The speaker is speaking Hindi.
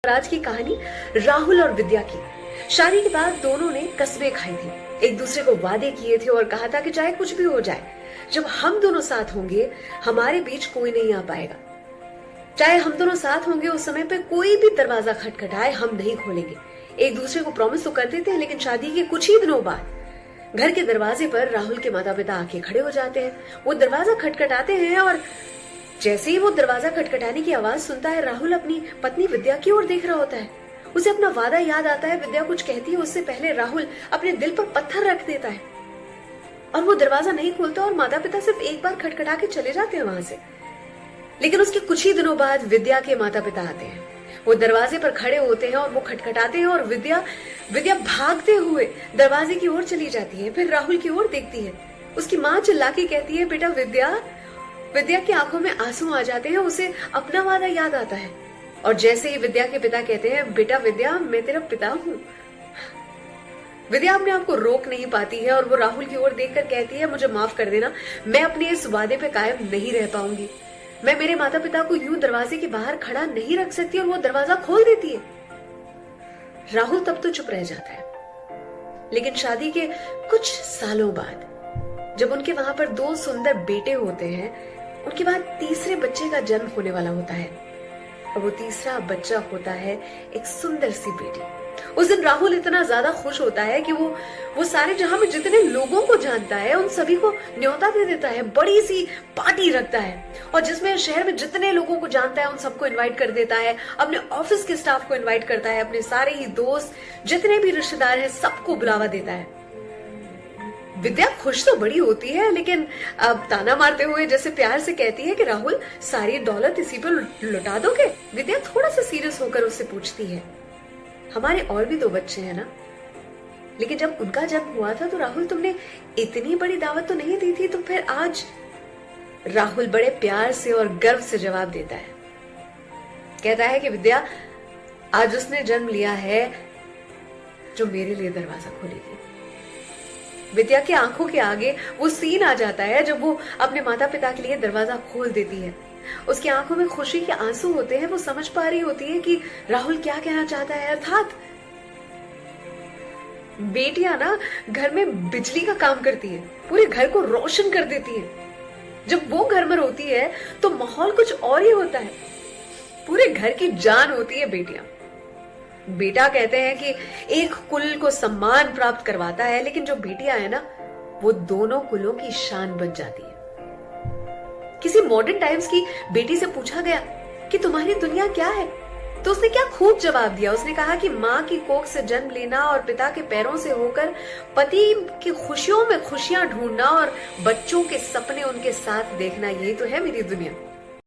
आज की कहानी राहुल और विद्या की। शादी के बाद दोनों ने कस्में खाई थी, एक दूसरे को वादे किए थे और कहा था कि चाहे कुछ भी हो जाए, जब हम दोनों साथ होंगे हमारे बीच कोई नहीं आ पाएगा। चाहे हम दोनों साथ होंगे, उस समय पे कोई भी दरवाजा खटखटाए हम नहीं खोलेंगे। एक दूसरे को प्रॉमिस तो करते थे, लेकिन शादी के कुछ ही दिनों बाद घर के दरवाजे पर राहुल के माता पिता आके खड़े हो जाते हैं। वो दरवाजा खटखटाते हैं और जैसे ही वो दरवाजा खटखटाने की आवाज सुनता है, राहुल अपनी पत्नी विद्या की ओर देख रहा होता है। उसे अपना वादा याद आता है। विद्या कुछ कहती है, उससे पहले राहुल अपने दिल पर पत्थर रख देता है और वो दरवाजा नहीं खोलता और माता पिता सिर्फ एक बार खटखटा के चले जाते हैं वहां से। लेकिन उसके कुछ ही दिनों बाद विद्या के माता पिता आते हैं। वो दरवाजे पर खड़े होते हैं और वो खटखटाते हैं और विद्या भागते हुए दरवाजे की ओर चली जाती है। फिर राहुल की ओर देखती है। उसकी माँ चिल्ला के कहती है, बेटा विद्या। विद्या की आंखों में आंसू आ जाते हैं। उसे अपना वादा याद आता है और जैसे ही विद्या के पिता कहते हैं, बेटा विद्या, मैं तेरा पिता हूँ, विद्या अपने आप को रोक नहीं पाती है और वो राहुल की ओर देखकर कहती है, मुझे माफ कर देना, मैं अपने इस वादे पे कायम नहीं रह पाऊंगी। मैं मेरे माता पिता को यूं दरवाजे के बाहर खड़ा नहीं रख सकती। और वो दरवाजा खोल देती है। राहुल तब तो चुप रह जाता है। लेकिन शादी के कुछ सालों बाद जब उनके वहां पर 2 सुंदर बेटे होते हैं, उनके बाद तीसरे बच्चे का जन्म होने वाला होता है और वो तीसरा बच्चा होता है एक सुंदर सी बेटी। उस दिन राहुल इतना ज्यादा खुश होता है कि वो सारे जहां में जितने लोगों को जानता है उन सभी को न्योता दे देता है। बड़ी सी पार्टी रखता है और जिसमें शहर में जितने लोगों को जानता है उन सबको इनवाइट कर देता है। अपने ऑफिस के स्टाफ को इनवाइट करता है, अपने सारे ही दोस्त, जितने भी रिश्तेदार हैं, सबको बुलावा देता है। विद्या खुश तो बड़ी होती है, लेकिन अब ताना मारते हुए जैसे प्यार से कहती है कि राहुल, सारी दौलत इसी पर लुटा दोगे? विद्या थोड़ा सा सीरियस होकर उससे पूछती है, हमारे और भी 2 बच्चे हैं ना, लेकिन जब उनका जन्म हुआ था तो राहुल, तुमने इतनी बड़ी दावत तो नहीं दी थी, तो फिर आज? राहुल बड़े प्यार से और गर्व से जवाब देता है, कहता है कि विद्या, आज उसने जन्म लिया है जो मेरे लिए दरवाजा खोलेगी। विद्या की आंखों के आगे वो सीन आ जाता है जब वो अपने माता पिता के लिए दरवाजा खोल देती है। उसकी आंखों में खुशी के आंसू होते हैं। वो समझ पा रही होती है कि राहुल क्या कहना चाहता है। अर्थात बेटियां ना घर में बिजली का काम करती है, पूरे घर को रोशन कर देती है। जब वो घर में होती है तो माहौल कुछ और ही होता है। पूरे घर की जान होती है बेटियां। बेटा कहते हैं कि एक कुल को सम्मान प्राप्त करवाता है, लेकिन जो बेटियां है ना, वो दोनों कुलों की शान बन जाती है। किसी मॉडर्न टाइम्स की बेटी से पूछा गया कि तुम्हारी दुनिया क्या है, तो उसने क्या खूब जवाब दिया। उसने कहा कि माँ की कोख से जन्म लेना और पिता के पैरों से होकर पति की खुशियों में खुशियां ढूंढना और बच्चों के सपने उनके साथ देखना, यही तो है मेरी दुनिया।